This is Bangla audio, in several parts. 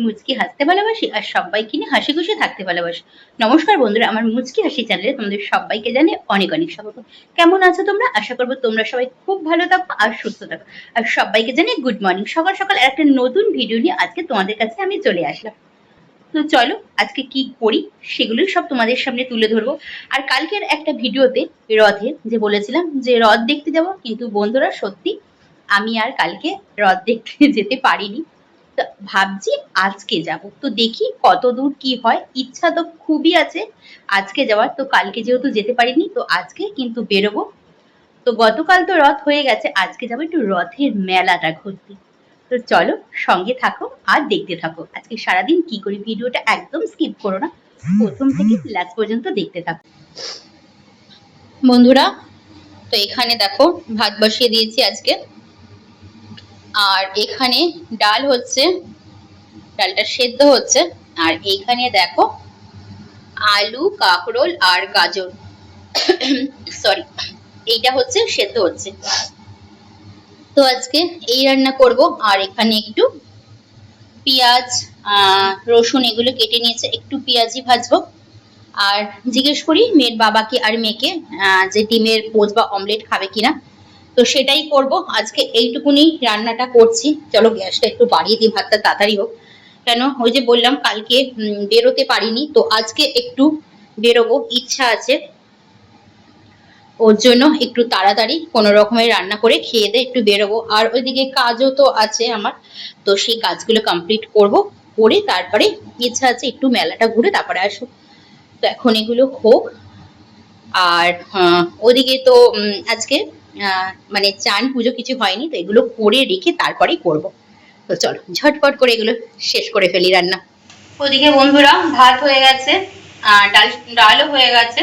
মুচকি হাসতে ভালোবাসি আর সবাইকে নিয়ে হাসি খুশি থাকতে ভালোবাসি। নমস্কার বন্ধুরা, আমার মুচকি হাসি চ্যানেলে তোমাদের সবাইকে জানিয়ে অনেক অনেক স্বাগত। কেমন আছো তোমরা? আশা করবো তোমরা সবাই খুব ভালো থাকো আর সুস্থ থাকো। আর সবাইকে জানিয়ে গুড মর্নিং। সকাল সকাল একটা নতুন ভিডিও নিয়ে আজকে তোমাদের কাছে আমি চলে আসলাম। তো চলো আজকে কি করি সেগুলোই সব তোমাদের সামনে তুলে ধরবো। আর কালকের একটা ভিডিওতে রথের যে বলেছিলাম যে রথ দেখতে যাব, কিন্তু বন্ধুরা সত্যি আমি আর কালকে রথ দেখতে যেতে পারিনি। তো ভাবছি আজকে যাব, তো দেখি কত দূর কি হয়। ইচ্ছা তো খুবই আছে আজকে যাওয়ার, তো কালকে যেহেতু যেতে পারিনি তো আজকে কিন্তু বেরোবো। তো গতকাল তো রথ হয়ে গেছে, আজকে যাবো একটু রথের মেলাটা ঘুরতে। তো চলো সঙ্গে থাকো আর দেখতে থাকো আজকে সারাদিন কি করি। ভিডিওটা একদম স্কিপ করো না, প্রথম থেকে লাস্ট পর্যন্ত দেখতে থাকো বন্ধুরা। তো এখানে দেখো ভাত বসিয়ে দিয়েছি আজকে, আর এখানে ডাল হচ্ছে, ডালটা সেদ্ধ হচ্ছে। আর এইখানে দেখো আলু, কাঁকরোল আর গাজর সরি, এইটা হচ্ছে সেদ্ধ হচ্ছে। তো আজকে এই রান্না করব। আর এখানে একটু পেঁয়াজ, রসুন এগুলো কেটে নিয়েছে, একটু পেঁয়াজি ভাজবো। আর জিজ্ঞেস করি মেয়ের বাবাকে আর মেয়েকে যে ডিমের পোচ বা অমলেট খাবে কিনা, তো সেটাই করব আজকে। এইটুকুনি রান্নাটা করছি। চলো গ্যাসটা একটু বাড়িয়ে দিই, ভাতটা তাড়াতাড়ি হোক। কেন ওই যে বললাম কালকে বেরোতে পারিনি, তো আজকে একটু বেরোবো, ইচ্ছা আছে। ওর জন্য একটু তাড়াতাড়ি কোনো রকমের রান্না করে খেয়ে দিয়ে একটু বেরোবো। আর ওইদিকে কাজও তো আছে আমার, তো সেই কাজগুলো কমপ্লিট করব, করে তারপরে ইচ্ছা আছে একটু মেলাটা ঘুরে তারপরে আসবো। তো এখন এগুলো হোক। আর ওদিকে তো আজকে মানে চান পুজো কিছু হয়নি, তো এগুলো করে রেখে তারপরেই করব। তো চলো ঝটপট করে এগুলো শেষ করে ফেলি রান্না। ওদিকে বন্ধুরা ভাত হয়ে গেছে, ডালও হয়ে গেছে।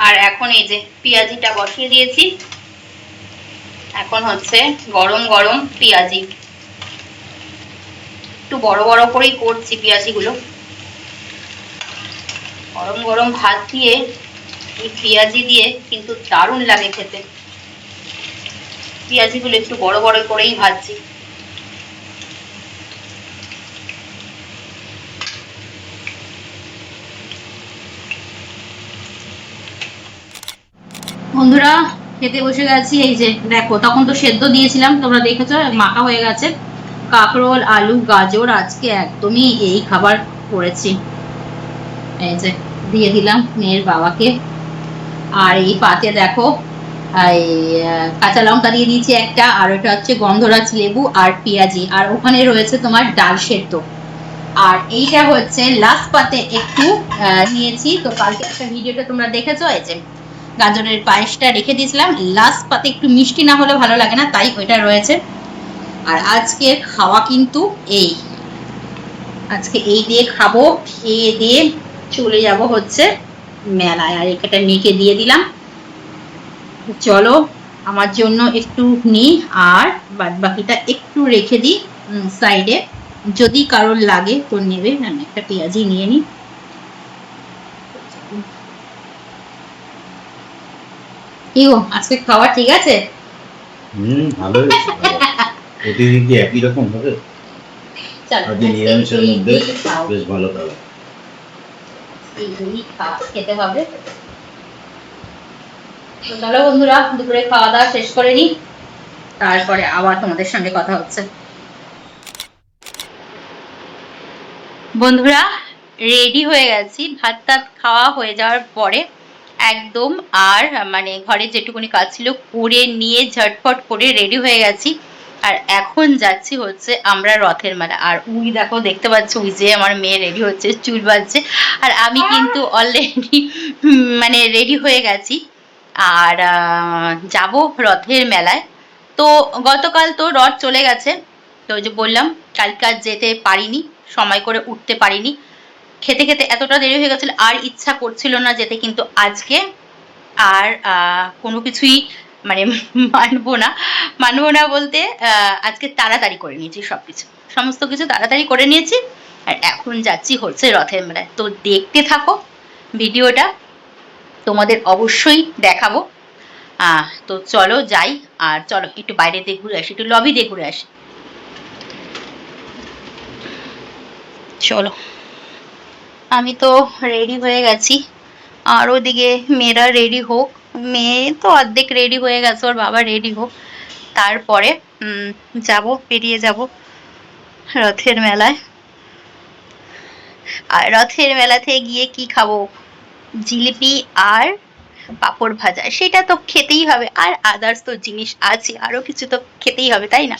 আর এখন এই যে পেঁয়াজিটা বসিয়ে দিয়েছি, এখন হচ্ছে গরম গরম পেঁয়াজি। একটু বড় বড় করেই করছি পেঁয়াজিগুলো। গরম গরম ভাত দিয়ে এই পেঁয়াজি দিয়ে কিন্তু দারুণ লাগে খেতে। পেঁয়াজিগুলো একটু বড় বড় করেই ভাজছি। বন্ধুরা খেতে বসে গেছি। এই যে দেখো, তখন তো সেদ্ধ দিয়েছিলাম, তোমরা দেখেছো মাখা হয়ে গেছে। কাঁকরোল, আলু, গাজর আজকে একদমই এই খাবার করেছি। এই যে দিয়ে দিলাম মেয়ের বাবাকে। আর এই পাতে দেখো এই কাঁচা লঙ্কা দিয়ে দিয়েছি একটা, আর ওটা হচ্ছে গন্ধরাজ লেবু আর পেঁয়াজি, আর ওখানে রয়েছে তোমার ডাল সেদ্ধ। আর এইটা হচ্ছে লাস্ট পাতে একটু নিয়েছি। তো কালকে একটা ভিডিওটা তোমরা দেখেছো, এই যে গাজরের পায়েসটা রেখে দিয়েছিলাম, লাস্ট পাতে একটু মিষ্টি না হলে ভালো লাগে না, তাই ওইটা রয়েছে। আর আজকে খাওয়া কিন্তু এই, আজকে এই দিয়ে খাবো, খেয়ে দিয়ে চলে যাব হচ্ছে মেলায়। আর এটা মেয়েকে দিয়ে দিলাম। চলো আমার জন্য একটু নিই, আর বাদ বাকিটা একটু রেখে দিই সাইডে, যদি কারোর লাগে তো নেবে। আমি একটা পেঁয়াজি নিয়ে নিই। কি গো আজকে খাওয়া ঠিক আছে? ভালো হয়েছে। প্রতিদিন কি একই রকম হবে? আজকে নিরামিষের মধ্যে বেশ ভালো খাবার। এইগুলি খেতে হবে। তো চলো বন্ধুরা দুপুরে খাওয়া দাওয়া শেষ করে নিই, তারপরে আবার তোমাদের সঙ্গে কথা হচ্ছে। বন্ধুরা রেডি হয়ে গেছি, ভাত টাত খাওয়া হয়ে যাওয়ার পরে একদম। আর মানে ঘরে যেটুকুনি কাজ ছিল করে নিয়ে ঝটফট করে রেডি হয়ে গেছি। আর এখন যাচ্ছি হচ্ছে আমরা রথের মেলা। আর উই দেখো, দেখতে পাচ্ছি উই যে আমার মেয়ে রেডি হচ্ছে, চুল বাঁধছে। আর আমি কিন্তু অলরেডি মানে রেডি হয়ে গেছি। আর যাব রথের মেলায়। তো গতকাল তো রথ চলে গেছে, তো ওই যে বললাম কালকে আর যেতে পারিনি, সময় করে উঠতে পারিনি। খেতে খেতে এতটা দেরি হয়ে গেছিল, আর ইচ্ছা করছিল না যেতে। কিন্তু আজকে আর কোনো কিছুই মানে মানবো না বলতে আজকে তাড়াতাড়ি করে নিয়েছি, সবকিছু সমস্ত কিছু তাড়াতাড়ি করে নিয়েছি। আর এখন যাচ্ছি হচ্ছে রথের মেলায়। তো দেখতে থাকো ভিডিওটা, তোমাদের অবশ্যই দেখাবো। তো চলো যাই। আর চলো একটু বাইরে দিয়ে ঘুরে আসি, একটু লবি দিয়ে ঘুরে আসি। চলো, আমি তো রেডি হয়ে গেছি, আর ওদিকে মেয়েরা রেডি হোক। মেয়ে তো অর্ধেক রেডি হয়ে গেছে, ওর বাবা রেডি হোক, তারপরে যাব, বেরিয়ে যাব রথের মেলায়। আর রথের মেলাতে গিয়ে কি খাবো? জিলিপি আর পাঁপড় ভাজা, সেটা তো খেতেই হবে। আর আদার্স তো জিনিস আছে, আরো কিছু তো খেতেই হবে, তাই না?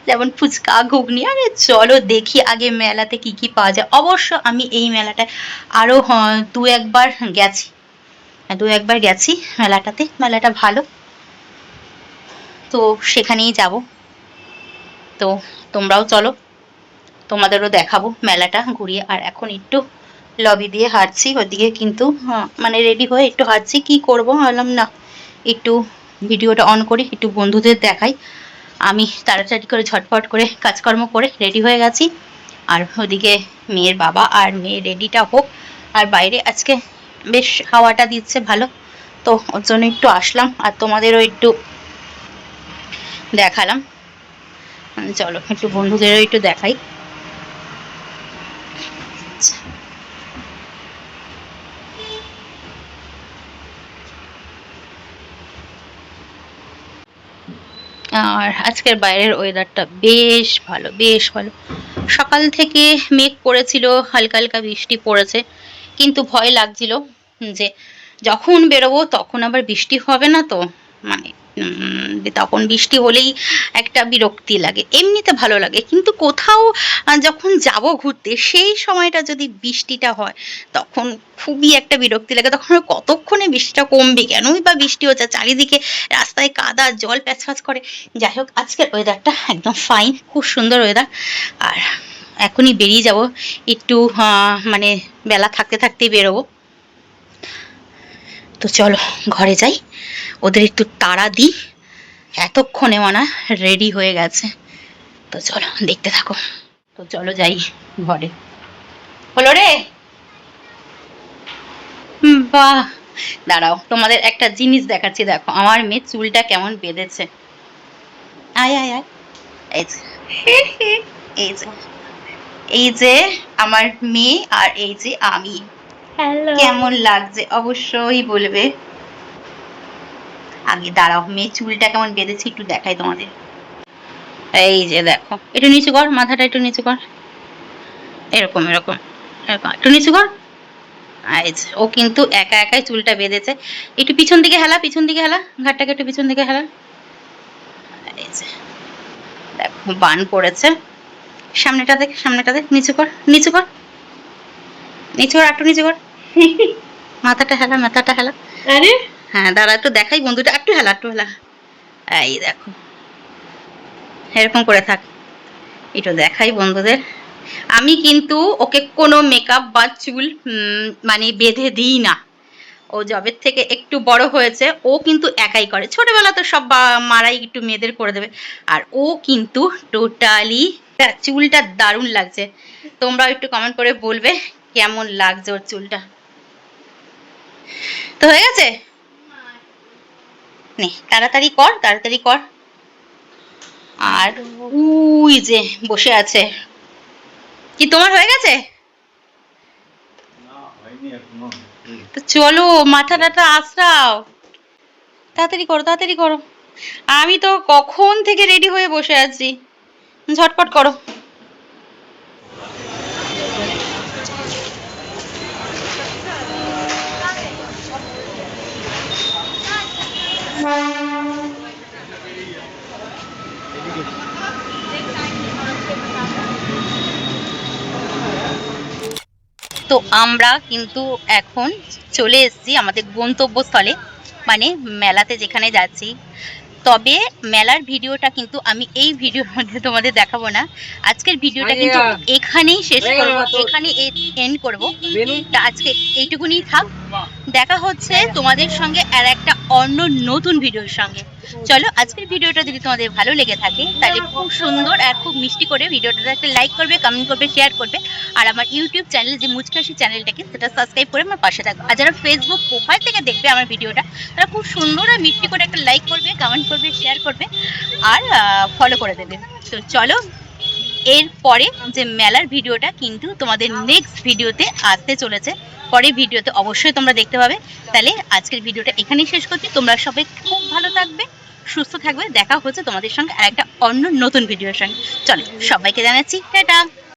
যেমন ফুচকা, ঘুগনি। আরে চলো দেখি আগে মেলাতে কি কি পাওয়া যায়। অবশ্য আমি এই মেলাটায় আরো দু একবার গেছি মেলাটাতে। মেলাটা ভালো, তো সেখানেই যাব। তো তোমরাও চলো, তোমাদেরও দেখাবো মেলাটা ঘুরিয়ে। আর এখন একটু লবি দিয়ে হাঁটছি, ওদিকে কিন্তু মানে রেডি হয়ে একটু হাঁটছি। কি করব, ভাবলাম না একটু ভিডিওটা অন করি, একটু বন্ধুদের দেখাই। আমি তাড়াতাড়ি করে ঝটপট করে কাজকর্ম করে রেডি হয়ে গেছি। আর ওদিকে মেয়ের বাবা আর মেয়ের রেডিটা হোক। আর বাইরে আজকে বেশ হাওয়াটা দিচ্ছে ভালো, তো ওর জন্য একটু আসলাম আর তোমাদেরও একটু দেখালাম। চলো একটু বন্ধুদেরও একটু দেখাই। আর আজকের বাইরের ওয়েদারটা বেশ ভালো, বেশ ভালো। সকাল থেকে মেঘ করেছিল, হালকা হালকা বৃষ্টি পড়েছে, কিন্তু ভয় লাগছিল যে যখন বেরোবো তখন আবার বৃষ্টি হবে না তো, মানে তখন বৃষ্টি হলেই একটা বিরক্তি লাগে। এমনিতে ভালো লাগে, কিন্তু কোথাও যখন যাব ঘুরতে সেই সময়টা যদি বৃষ্টিটা হয় তখন খুবই একটা বিরক্তি লাগে। তখন কতক্ষণে বৃষ্টিটা কমবে, কেনই বা বৃষ্টি হচ্ছে, চারিদিকে রাস্তায় কাদা, জল প্যাচপ্যাচ করে। যাই হোক, আজকের ওয়েদারটা একদম ফাইন, খুব সুন্দর ওয়েদার। আর এখনই বেরিয়ে যাব, একটু মানে বেলা থাকতে থাকতেই বেরোবো। তো চলো ঘরে যাই, ওদের একটু তাড়া দিই, এতক্ষণে মনে রেডি হয়ে গেছে। তো চলো দেখতে থাকো। তো চলো যাই ঘরে। হলো রে, বাহ, দাঁড়াও তোমাদের একটা জিনিস দেখাচ্ছি। দেখো আমার মেয়ে চুলটা কেমন বেঁধেছে। আয় আয় আয়, এই যে এই যে এই যে আমার মেয়ে, আর এই যে আমি। কেমন লাগছে অবশ্যই বলবে। আগে দাঁড়াও, মেয়ে চুলটা কেমন বেঁধেছে একটু দেখাই তোমাদের। এই যে দেখো, একটু নিচু কর, মাথাটা একটু নিচু কর, এরকম এরকম এরকম, একটু নিচু কর। এই যে, ও কিন্তু একা একাই চুলটা বেঁধেছে। একটু পিছন দিকে হেলা, পিছন দিকে হেলা, ঘাটটাকে একটু পিছন দিকে হেলা। এই যে দেখো বান পড়েছে। সামনেটা দেখ, সামনেটা দেখ, নিচু কর, নিচু কর, নিচু কর, একটু নিচু কর। মাথাটা হেলা, মাথাটা হেলা। আরে হ্যাঁ দাঁড়া, একটু দেখাই বন্ধুটা, একটু হেলা, একটু হেলা। এই দেখো এরকম করে থাক, একটু দেখাই বন্ধুদের। আমি কিন্তু ওকে কোনো মেকআপ বা চুল মানে বেঁধে দিই না। ও জবের থেকে একটু বড় হয়েছে, ও কিন্তু একাই করে। ছোটবেলা তো সব মারাই একটু মেয়েদের করে দেবে, আর ও কিন্তু টোটালি। চুলটা দারুণ লাগছে, তোমরা একটু কমেন্ট করে বলবে কেমন লাগছে ওর চুলটা। তো হয়ে গেছে, নে তাড়াতাড়ি কর, তাড়াতাড়ি কর। আর উই যে বসে আছে, কি তোমার হয়ে গেছে? তো চলো মাথা টাথা আঁচড়াও, তাড়াতাড়ি করো, তাড়াতাড়ি করো। আমি তো কখন থেকে রেডি হয়ে বসে আছি, ঝটপট করো। তো আমরা কিন্তু এখন চলে এসেছি আমাদের গন্তব্যস্থলে, মানে মেলাতে যেখানে যাচ্ছি। তবে মেলার ভিডিওটা কিন্তু আমি এই ভিডিওর মধ্যে তোমাদের দেখাবো না। আজকের ভিডিওটা কিন্তু এখানেই শেষ করব, এখানেই এন্ড করব। তা আজকে এইটুকুনি থাক, দেখা হচ্ছে তোমাদের সঙ্গে আর একটা অন্য নতুন ভিডিওর সঙ্গে। চলো আজকের ভিডিওটা যদি তোমাদের ভালো লেগে থাকে তাহলে খুব সুন্দর আর খুব মিষ্টি করে ভিডিওটাতে একটা লাইক করবে, কমেন্ট করবে, শেয়ার করবে। আর আমার ইউটিউব চ্যানেল যে মুচকাশি চ্যানেলটাকে সেটা সাবস্ক্রাইব করে আমার পাশে থাকবে। আর যারা ফেসবুক প্রোফাইল থেকে দেখবে আমার ভিডিওটা, তারা খুব সুন্দর আর মিষ্টি করে একটা লাইক করবে, কমেন্ট করবে, শেয়ার করবে আর ফলো করে দেবে। তো চলো এরপরে যে মেলার ভিডিওটা কিন্তু তোমাদের নেক্সট ভিডিওতে আসতে চলেছে, পরের ভিডিওতে অবশ্যই তোমরা দেখতে পাবে। তাহলে আজকের ভিডিওটা এখানেই শেষ করছি। তোমরা সবাই খুব ভালো থাকবে, সুস্থ থাকবে। দেখা হচ্ছে তোমাদের সঙ্গে আর একটা অন্য নতুন ভিডিওর সঙ্গে। চলো, সবাইকে জানাচ্ছি টাটা।